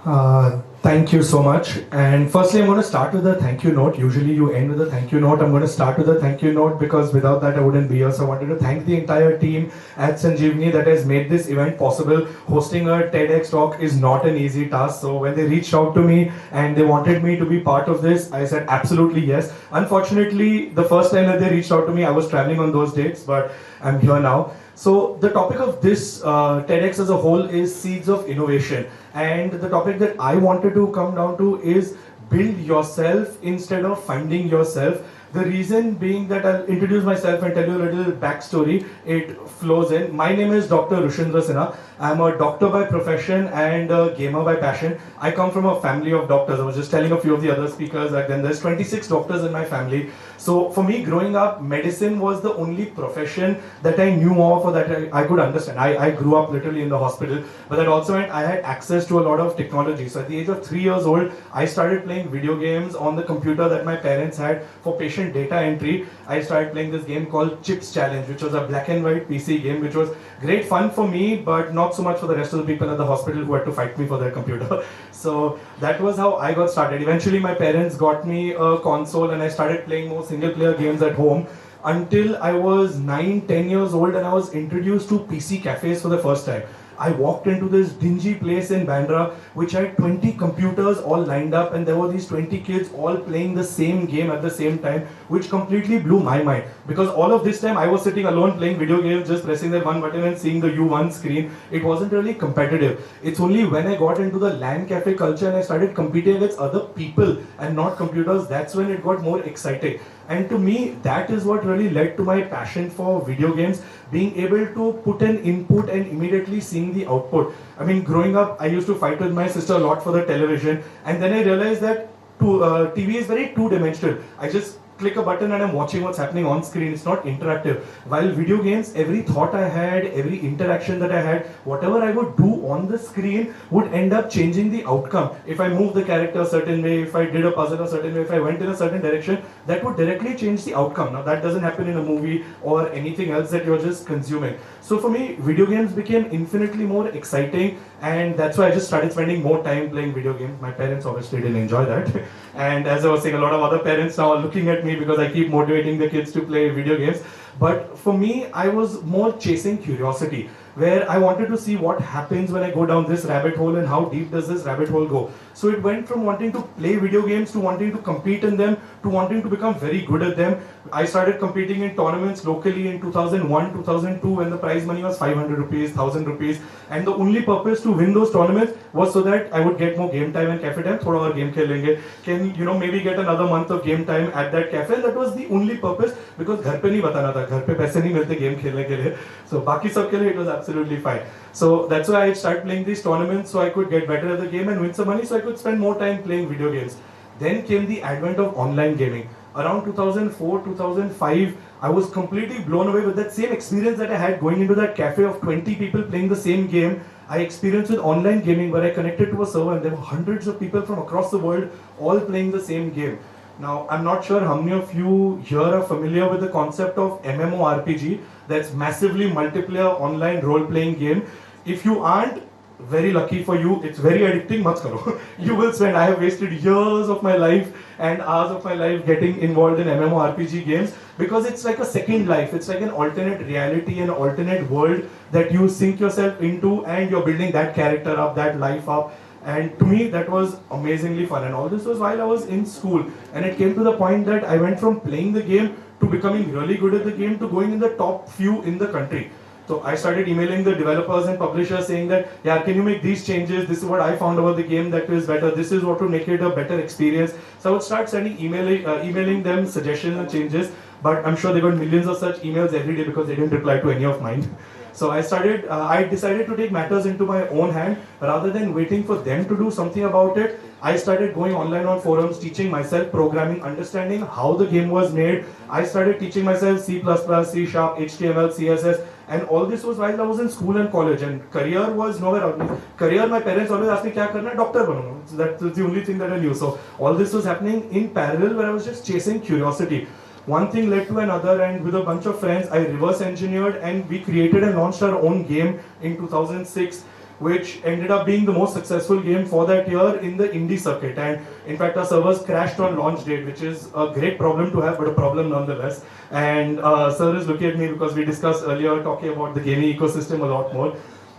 Thank you so much. And firstly, I'm going to start with a thank you note. Usually you end with a thank you note. I'm going to start with a thank you note because without that I wouldn't be here. So I wanted to thank the entire team at Sanjivani that has made this event possible. Hosting a TEDx talk is not an easy task. So when they reached out to me and they wanted me to be part of this, I said absolutely yes. Unfortunately, the first time that they reached out to me, I was traveling on those dates, but I'm here now. So the topic of this TEDx as a whole is seeds of innovation. And the topic that I wanted to come down to is build yourself instead of finding yourself. The reason being that I'll introduce myself and tell you a little backstory. It flows in. My name is Dr. Rushindra Sinha. I'm a doctor by profession and a gamer by passion. I come from a family of doctors. I was just telling a few of the other speakers that then there's 26 doctors in my family. So for me, growing up, medicine was the only profession that I knew of or that I could understand. I grew up literally in the hospital, but that also meant I had access to a lot of technology. So at the age of 3 years old, I started playing video games on the computer that my parents had for patient data entry. I started playing this game called Chips Challenge, which was a black and white PC game, which was great fun for me, but not so much for the rest of the people at the hospital who had to fight me for their computer. So that was how I got started. Eventually, my parents got me a console and I started playing more single player games at home until I was 9, 10 years old and I was introduced to PC cafes for the first time. I walked into this dingy place in Bandra which had 20 computers all lined up and there were these 20 kids all playing the same game at the same time, which completely blew my mind. Because all of this time I was sitting alone playing video games, just pressing that one button and seeing the U1 screen. It wasn't really competitive. It's only when I got into the LAN cafe culture and I started competing against other people and not computers, that's when it got more exciting. And to me, that is what really led to my passion for video games, being able to put an input and immediately seeing the output. I mean, growing up, I used to fight with my sister a lot for the television, and then I realized that TV is very two-dimensional. I just click a button and I'm watching what's happening on screen. It's not interactive. While video games, every thought I had, every interaction that I had, whatever I would do on the screen would end up changing the outcome. If I move the character a certain way, if I did a puzzle a certain way, if I went in a certain direction, that would directly change the outcome. Now that doesn't happen in a movie or anything else that you're just consuming. So for me, video games became infinitely more exciting, and that's why I just started spending more time playing video games. My parents obviously didn't enjoy that. And as I was saying, a lot of other parents now are looking at me because I keep motivating the kids to play video games. But for me, I was more chasing curiosity, where I wanted to see what happens when I go down this rabbit hole and how deep does this rabbit hole go. So it went from wanting to play video games to wanting to compete in them to wanting to become very good at them. I started competing in tournaments locally in 2001, 2002 when the prize money was 500 rupees, 1000 rupees, and the only purpose to win those tournaments was so that I would get more game time and cafe time. Thoda aur game khelenge. Can maybe get another month of game time at that cafe. That was the only purpose because घर पे नहीं बताना था, घर पे पैसे नहीं मिलते गेम खेलने के लिए. So बाकी सब के लिए it was absolutely fine. So that's why I started playing these tournaments so I could get better at the game and win some money so I could spend more time playing video games. Then came the advent of online gaming. Around 2004, 2005, I was completely blown away with that same experience that I had going into that cafe of 20 people playing the same game. I experienced with online gaming where I connected to a server and there were hundreds of people from across the world all playing the same game. Now, I'm not sure how many of you here are familiar with the concept of MMORPG, that's massively multiplayer online role-playing game. If you aren't, very lucky for you, it's very addicting, mat karo. You will spend, I have wasted years of my life and hours of my life getting involved in MMORPG games because it's like a second life, it's like an alternate reality, an alternate world that you sink yourself into and you're building that character up, that life up. And to me, that was amazingly fun. And all this was while I was in school. And it came to the point that I went from playing the game to becoming really good at the game to going in the top few in the country. So I started emailing the developers and publishers saying that, yeah, can you make these changes? This is what I found about the game that is better. This is what will make it a better experience. So I would start sending emailing them suggestions and changes. But I'm sure they got millions of such emails every day because they didn't reply to any of mine. So I decided to take matters into my own hand rather than waiting for them to do something about it. I started going online on forums, teaching myself programming, understanding how the game was made. I started teaching myself C++, C#, HTML, CSS, and all this was while I was in school and college. And career was nowhere out. Career, my parents always asked me, "Kya karna? Doctor banunga." So that was the only thing that I knew. So all this was happening in parallel where I was just chasing curiosity. One thing led to another, and with a bunch of friends, I reverse engineered and we created and launched our own game in 2006. which ended up being the most successful game for that year in the indie circuit. And in fact, our servers crashed on launch date, which is a great problem to have, but a problem nonetheless. And sir is looking at me because we discussed earlier talking about the gaming ecosystem a lot more.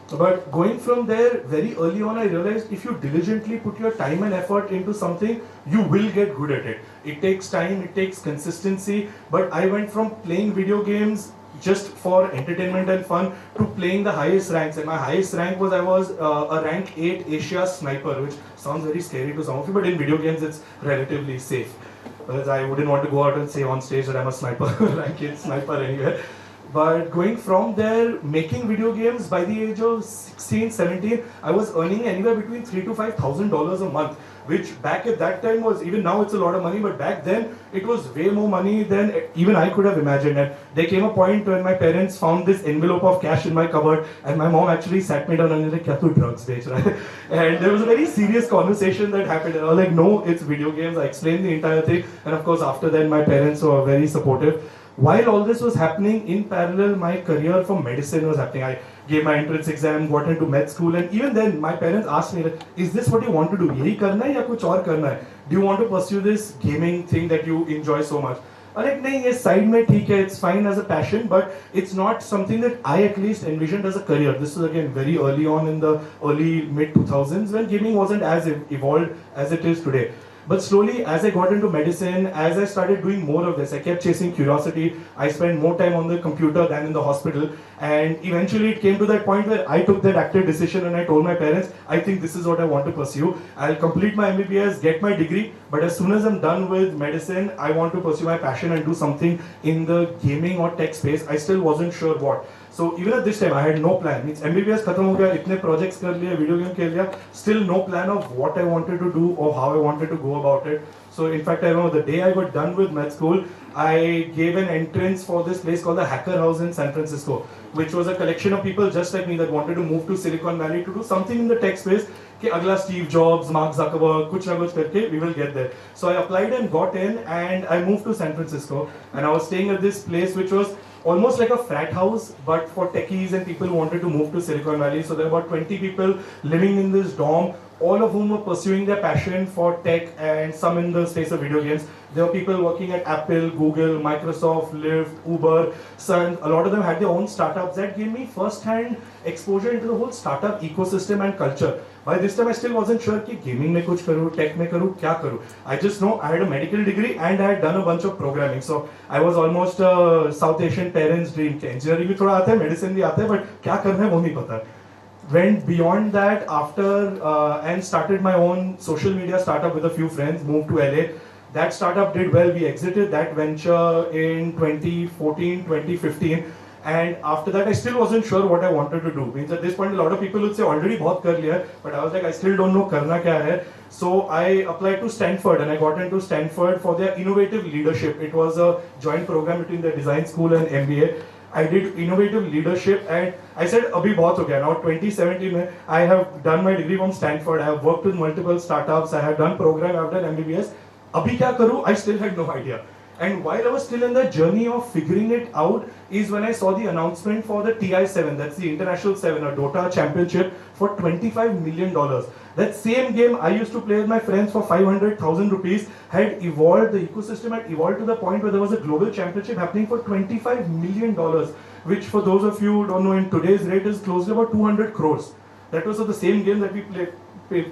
But going from there, very early on, I realized if you diligently put your time and effort into something, you will get good at it. It takes time, it takes consistency. But I went from playing video games just for entertainment and fun to playing the highest ranks. And my highest rank was I was a rank 8 Asia sniper, which sounds very scary to some of you, but in video games it's relatively safe. Because I wouldn't want to go out and say on stage that I'm a sniper, rank 8 sniper anywhere. But going from there, making video games by the age of 16, 17, I was earning anywhere between $3,000 to $5,000 a month, which back at that time was, even now it's a lot of money, but back then it was way more money than even I could have imagined. And there came a point when my parents found this envelope of cash in my cupboard, and my mom actually sat me down and was like, "Kya tu drugs bech raha hai?" And there was a very serious conversation that happened. And I was like, "No, it's video games." I explained the entire thing, and of course after that my parents were very supportive. While all this was happening, in parallel, my career for medicine was happening. I gave my entrance exam, got into med school, and even then, my parents asked me, like, "Is this what you want to do? Yahi karna hai ya kuch aur karna hai? Do you want to pursue this gaming thing that you enjoy so much?" I'm like, "Nahi, yes, side mein theek hai. It's fine as a passion, but it's not something that I at least envisioned as a career." This was again very early on in the early mid 2000s when gaming wasn't as evolved as it is today. But slowly, as I got into medicine, as I started doing more of this, I kept chasing curiosity. I spent more time on the computer than in the hospital. And eventually it came to that point where I took that active decision and I told my parents, I think this is what I want to pursue. I'll complete my MBBS, get my degree, but as soon as I'm done with medicine, I want to pursue my passion and do something in the gaming or tech space. I still wasn't sure what. So even at this time, I had no plan. Means MBBS खत्म हो गया, इतने projects कर लिए, video game खेल लिया, still no plan of what I wanted to do or how I wanted to go about it. So in fact, I remember the day I got done with med school, I gave an entrance for this place called the Hacker House in San Francisco, which was a collection of people just like me that wanted to move to Silicon Valley to do something in the tech space. कि अगला Steve Jobs, Mark Zuckerberg, कुछ ना कुछ करके we will get there. So I applied and got in, and I moved to San Francisco, and I was staying at this place which was almost like a frat house, but for techies and people who wanted to move to Silicon Valley. So there were about 20 people living in this dorm, all of whom were pursuing their passion for tech and some in the space of video games. There were people working at Apple, Google, Microsoft, Lyft, Uber, Sun. A lot of them had their own startups. That gave me first-hand exposure into the whole startup ecosystem and culture. By this time, I still wasn't sure कि gaming में कुछ करूँ, tech में करूँ, क्या करूँ. I just know I had a medical degree and I had done a bunch of programming. So I was almost a South Asian parents' dream. Engineering भी थोड़ा आता है, medicine भी आता है, but क्या करना है वो नहीं पता. Went beyond that after and started my own social media startup with a few friends. Moved to LA. That startup did well. We exited that venture in 2014, 2015. And after that, I still wasn't sure what I wanted to do. Means at this point, a lot of people would say, already बहुत कर लिया, but I was like, I still don't know करना क्या है. So I applied to Stanford, and I got into Stanford for their innovative leadership. It was a joint program between the design school and MBA. I did innovative leadership, and I said, abhi bahut ho gaya. Now 2017 mein, I have done my degree from Stanford. I have worked with multiple startups. I have done program. I have done MBBS. Abhi kya karu? I still had no idea. And while I was still in the journey of figuring it out, is when I saw the announcement for the TI7, that's the International 7, a Dota championship for $25 million. That same game I used to play with my friends for 500,000 rupees had evolved, the ecosystem had evolved to the point where there was a global championship happening for $25 million, which for those of you who don't know in today's rate is close to about 200 crores. That was of the same game that we played.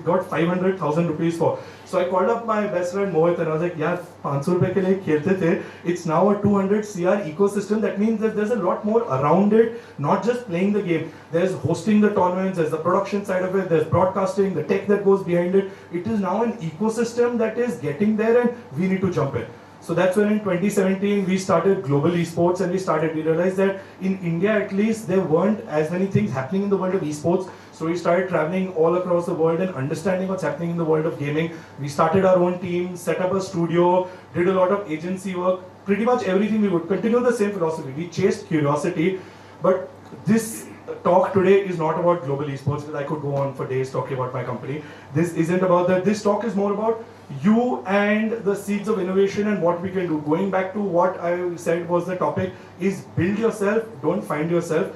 Got 500,000 rupees for. So I called up my best friend Mohit and I was like, यार 500 रुपए के लिए खेलते थे. It's now a 200 CR ecosystem. That means that there's a lot more around it, not just playing the game. There's hosting the tournaments, there's the production side of it, there's broadcasting, the tech that goes behind it. It is now an ecosystem that is getting there and we need to jump in. So that's when in 2017 we started global esports, and we realized that in India at least there weren't as many things happening in the world of esports. So we started traveling all across the world and understanding what's happening in the world of gaming. We started our own team, set up a studio, did a lot of agency work, pretty much everything we would. Continue the same philosophy. We chased curiosity, but this talk today is not about global esports, because I could go on for days talking about my company. This isn't about that. This talk is more about you and the seeds of innovation and what we can do. Going back to what I said was the topic is build yourself, don't find yourself.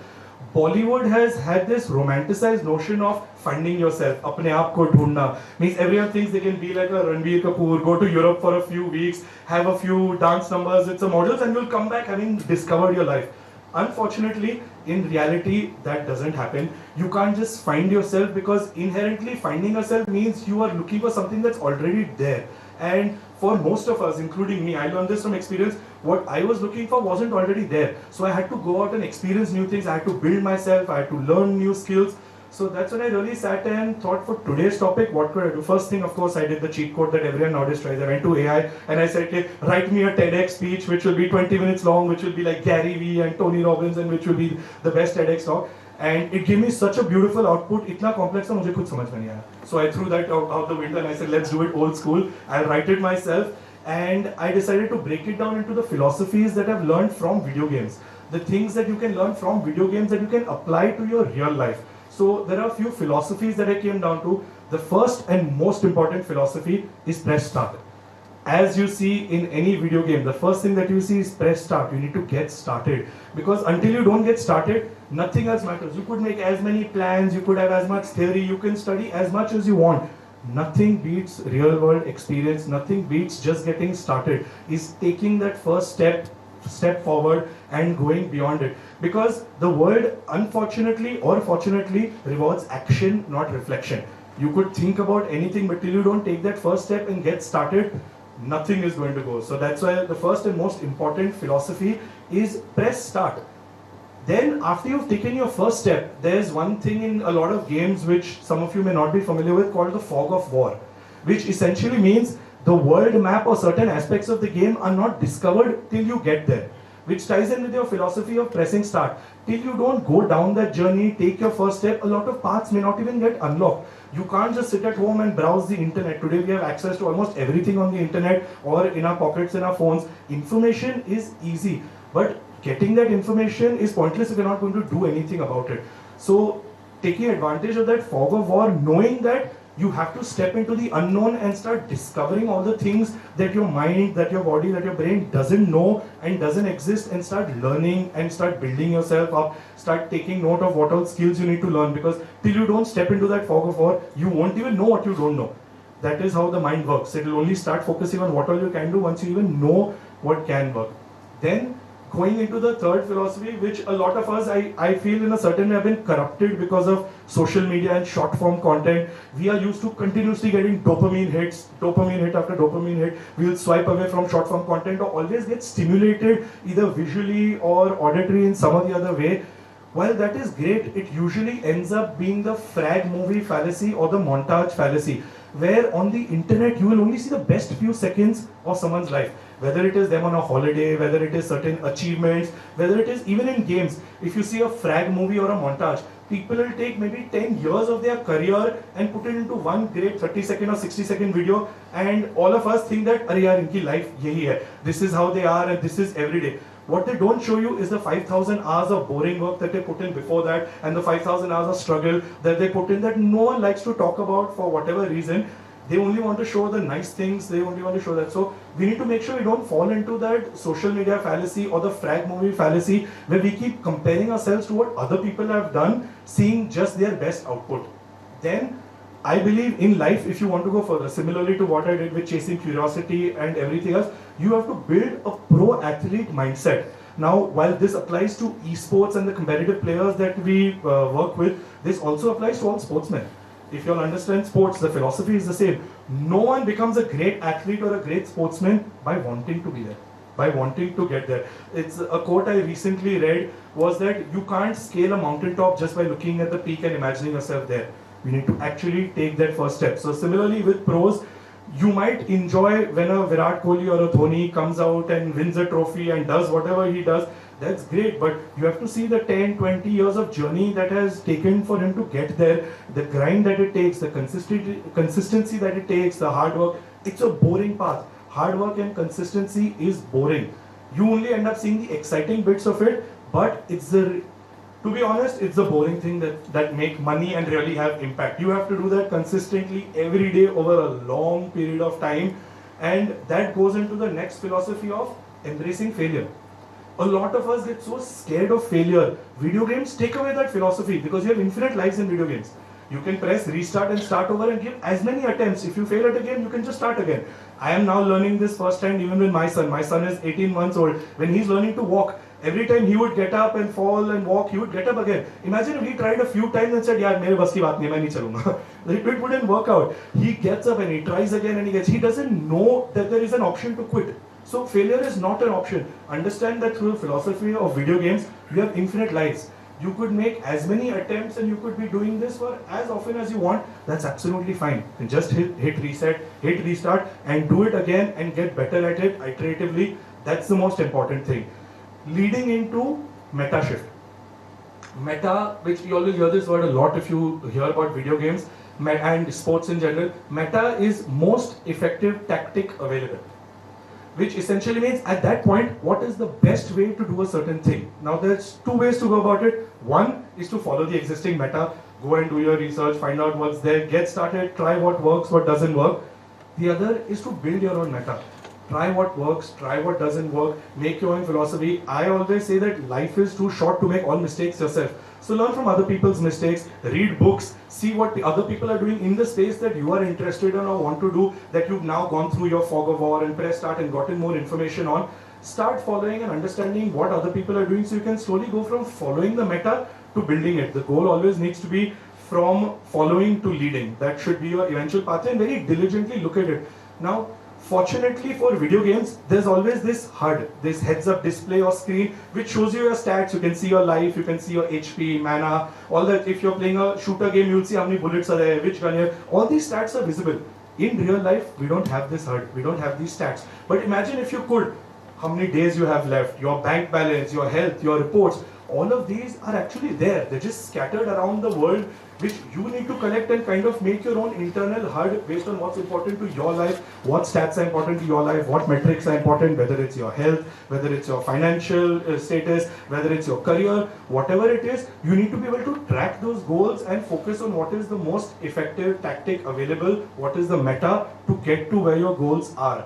Bollywood has had this romanticized notion of finding yourself, apne aap ko dhoondna. Means everyone thinks they can be like a Ranbir Kapoor, go to Europe for a few weeks, have a few dance numbers with some models, and you'll come back having discovered your life. Unfortunately, in reality, that doesn't happen. You can't just find yourself, because inherently finding yourself means you are looking for something that's already there. And for most of us, including me, I learned this from experience. What I was looking for wasn't already there. So I had to go out and experience new things. I had to build myself. I had to learn new skills. So that's when I really sat and thought, for today's topic, what could I do? First thing, of course, I did the cheat code that everyone nowadays tries. I went to AI and I said, okay, write me a TEDx speech which will be 20 minutes long, which will be like Gary Vee and Tony Robbins, and which will be the best TEDx talk. And it gave me such a beautiful output. Itna complex था मुझे खुद समझ में नहीं आया. So I threw that out the window and I said, let's do it old school. I'll write it myself. And I decided to break it down into the philosophies that I've learned from video games. The things that you can learn from video games that you can apply to your real life. So there are a few philosophies that I came down to. The first and most important philosophy is press start. As you see in any video game, the first thing that you see is press start. You need to get started. Because until you don't get started, nothing else matters. You could make as many plans, you could have as much theory, you can study as much as you want. Nothing beats real world experience, nothing beats just getting started. Is taking that first step forward and going beyond it. Because the world, unfortunately or fortunately, rewards action, not reflection. You could think about anything, but till you don't take that first step and get started, nothing is going to go. So that's why the first and most important philosophy is press start. Then after you've taken your first step, there's one thing in a lot of games which some of you may not be familiar with, called the fog of war, which essentially means the world map or certain aspects of the game are not discovered till you get there, which ties in with your philosophy of pressing start. Till you don't go down that journey, take your first step, a lot of paths may not even get unlocked. You can't just sit at home and browse the internet. Today we have access to almost everything on the internet or in our pockets, in our phones. Information is easy, but getting that information is pointless if you're not going to do anything about it. So taking advantage of that fog of war, knowing that you have to step into the unknown and start discovering all the things that your mind, that your body, that your brain doesn't know and doesn't exist, and start learning and start building yourself up, start taking note of what all skills you need to learn, because till you don't step into that fog of war, you won't even know what you don't know. That is how the mind works. It will only start focusing on what all you can do once you even know what can work. Then going into the third philosophy, which a lot of us, I feel in a certain way, have been corrupted because of social media and short form content. We are used to continuously getting dopamine hits, dopamine hit after dopamine hit. We'll swipe away from short form content or always get stimulated either visually or auditory in some or the other way. While that is great, it usually ends up being the frag movie fallacy or the montage fallacy, where on the internet you will only see the best few seconds of someone's life. Whether it is them on a holiday, whether it is certain achievements, whether it is even in games. If you see a frag movie or a montage, people will take maybe 10 years of their career and put it into one great 30-second or 60-second video, and all of us think that, "Arey yaar, inki life yahi hai. This is how they are and this is every day." What they don't show you is the 5,000 hours of boring work that they put in before that, and the 5,000 hours of struggle that they put in that no one likes to talk about for whatever reason. They only want to show the nice things, they only want to show that. So we need to make sure we don't fall into that social media fallacy or the frag movie fallacy, where we keep comparing ourselves to what other people have done, seeing just their best output. Then I believe in life, if you want to go further, similarly to what I did with chasing curiosity and everything else, you have to build a pro athlete mindset. Now, while this applies to esports and the competitive players that we work with, this also applies to all sportsmen. If you all understand sports, the philosophy is the same. No one becomes a great athlete or a great sportsman by wanting to be there, by wanting to get there. It's a quote I recently read was that you can't scale a mountaintop just by looking at the peak and imagining yourself there. You need to actually take that first step. So similarly with pros, you might enjoy when a Virat Kohli or a Dhoni comes out and wins a trophy and does whatever he does. That's great, but you have to see the 10, 20 years of journey that has taken for him to get there, the grind that it takes, the consistency that it takes, the hard work. It's a boring path. Hard work and consistency is boring. You only end up seeing the exciting bits of it, but to be honest, it's the boring thing that make money and really have impact. You have to do that consistently every day over a long period of time, and that goes into the next philosophy of embracing failure. A lot of us get so scared of failure. Video games take away that philosophy because you have infinite lives in video games. You can press restart and start over and give as many attempts. If you fail at a game, you can just start again. I am now learning this firsthand even with my son. My son is 18 months old. When he's learning to walk, every time he would get up and fall and walk, he would get up again. Imagine if he tried a few times and said, "Yeah, mere bas ki baat nahi, main nahi chalunga." It wouldn't work out. He gets up and he tries again and he doesn't know that there is an option to quit. So failure is not an option. Understand that through the philosophy of video games, you have infinite lives. You could make as many attempts and you could be doing this for as often as you want. That's absolutely fine. And just hit reset, hit restart and do it again and get better at it iteratively. That's the most important thing. Leading into meta shift. Meta, which we always hear this word a lot if you hear about video games and sports in general. Meta is most effective tactic available, which essentially means at that point, what is the best way to do a certain thing? Now there's two ways to go about it. One is to follow the existing meta, go and do your research, find out what's there, get started, try what works, what doesn't work. The other is to build your own meta. Try what works, try what doesn't work, make your own philosophy. I always say that life is too short to make all mistakes yourself. So learn from other people's mistakes, read books, see what the other people are doing in the space that you are interested in or want to do, that you've now gone through your fog of war and press start and gotten more information on. Start following and understanding what other people are doing so you can slowly go from following the meta to building it. The goal always needs to be from following to leading. That should be your eventual path and very diligently look at it. Now, fortunately for video games, there's always this HUD, this heads-up display or screen, which shows you your stats. You can see your life, you can see your HP, mana, all that. If you're playing a shooter game, you'll see how many bullets are there, which gun you have. All these stats are visible. In real life, we don't have this HUD, we don't have these stats. But imagine if you could, how many days you have left, your bank balance, your health, your reports, all of these are actually there. They're just scattered around the world, which you need to collect and kind of make your own internal HUD based on what's important to your life, what stats are important to your life, what metrics are important, whether it's your health, whether it's your financial status, whether it's your career, whatever it is, you need to be able to track those goals and focus on what is the most effective tactic available, what is the meta to get to where your goals are.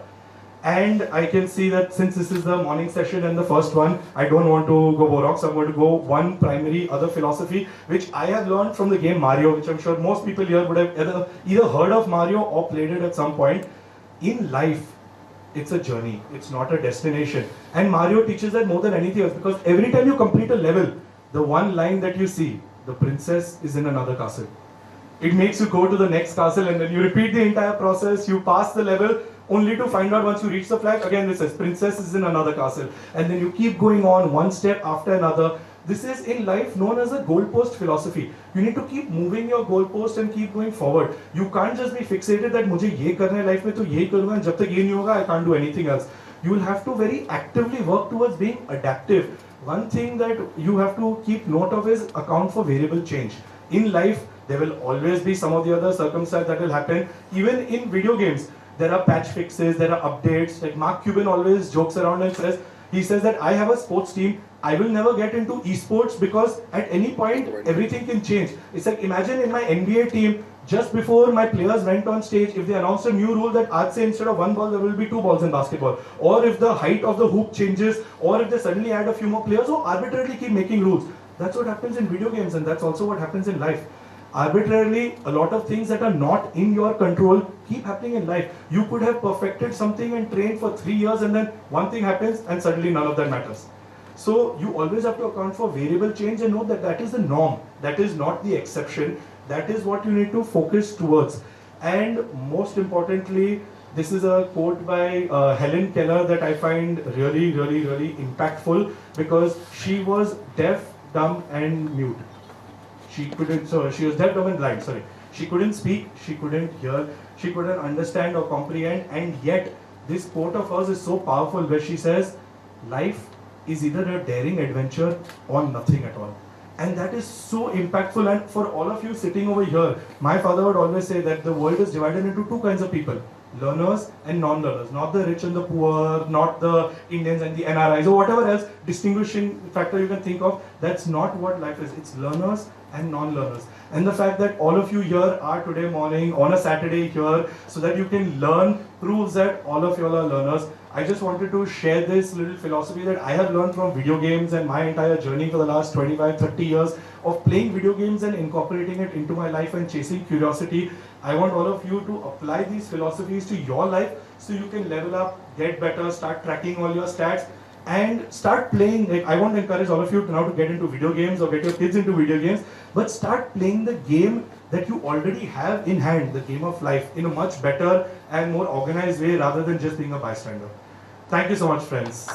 And I can see that since this is the morning session and the first one, I don't want to go Borok, so I'm going to go one primary other philosophy, which I have learned from the game Mario, which I'm sure most people here would have either heard of Mario or played it at some point. In life, it's a journey, it's not a destination. And Mario teaches that more than anything else, because every time you complete a level, the one line that you see, the princess is in another castle. It makes you go to the next castle and then you repeat the entire process, you pass the level, only to find out once you reach the flag, again this says princess is in another castle. And then you keep going on one step after another. This is in life known as a goalpost philosophy. You need to keep moving your goalpost and keep going forward. You can't just be fixated that मुझे ये करना है life में तो यही करूँगा and जब तक ये नहीं होगा I can't do anything else. You will have to very actively work towards being adaptive. One thing that you have to keep note of is account for variable change. In life, there will always be some of the other circumstances that will happen. Even in video games, there are patch fixes, there are updates. Like Mark Cuban always jokes around and says, he says that I have a sports team, I will never get into esports because at any point, everything can change. It's like, imagine in my NBA team, just before my players went on stage, if they announced a new rule that aaj se instead of one ball, there will be two balls in basketball. Or if the height of the hoop changes, or if they suddenly add a few more players, or arbitrarily keep making rules. That's what happens in video games, and that's also what happens in life. Arbitrarily, a lot of things that are not in your control keep happening in life. You could have perfected something and trained for 3 years and then one thing happens and suddenly none of that matters. So you always have to account for variable change and know that that is the norm. That is not the exception. That is what you need to focus towards. And most importantly, this is a quote by Helen Keller that I find really impactful, because she was deaf, dumb and mute. She couldn't, so she was deaf, dumb and blind, sorry. She couldn't speak, she couldn't hear, she couldn't understand or comprehend, and yet this quote of hers is so powerful where she says, life is either a daring adventure or nothing at all. And that is so impactful. And for all of you sitting over here, my father would always say that the world is divided into two kinds of people. learners and non-learners, not the rich and the poor, not the Indians and the NRIs or whatever else distinguishing factor you can think of. That's not what life is. It's learners and non-learners. And the fact that all of you here are today morning on a Saturday here so that you can learn proves that all of you all are learners. I just wanted to share this little philosophy that I have learned from video games and my entire journey for the last 25, 30 years of playing video games and incorporating it into my life and chasing curiosity. I want all of you to apply these philosophies to your life so you can level up, get better, start tracking all your stats, and start playing. Like, I want to encourage all of you now to get into video games or get your kids into video games, but start playing the game that you already have in hand, the game of life, in a much better and more organized way rather than just being a bystander. Thank you so much, friends.